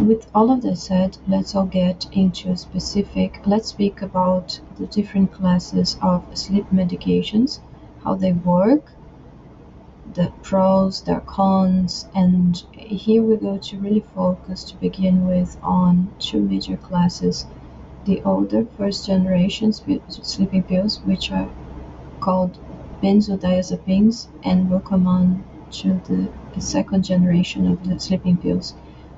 With all of that said, let's all get into specific. Let's speak about the different classes of sleep medications, how they work, the pros, their cons, and here we go to really focus to begin with on two major classes: the older first generation sleeping pills, which are called benzodiazepines, and will come on to the second generation of the sleeping pills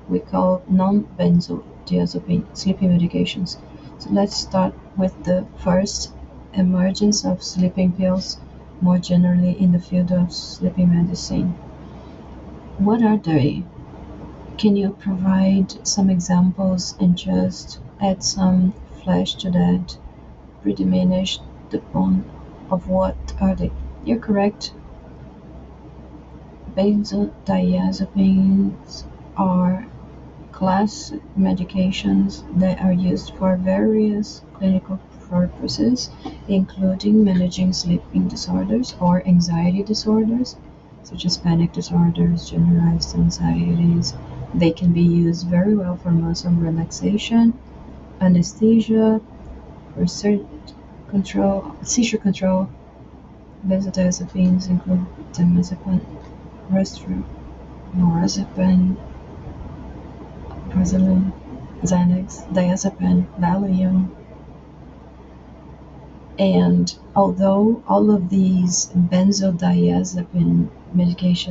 we call non-benzodiazepine sleeping medications. So let's start with the first emergence of sleeping pills more generally in the field of sleeping medicine. What are they? Can you provide some examples and just add some flesh to that, rediminish the bone of what are they? You're correct. Benzodiazepines are class medications that are used for various clinical purposes, including managing sleeping disorders or anxiety disorders, such as panic disorders, generalized anxieties. They can be used very well for muscle relaxation, anesthesia, for seizure control. Benzodiazepines include diazepam, lorazepam, Presilin, Xanax, diazepam, Valium. And although all of these benzodiazepine medications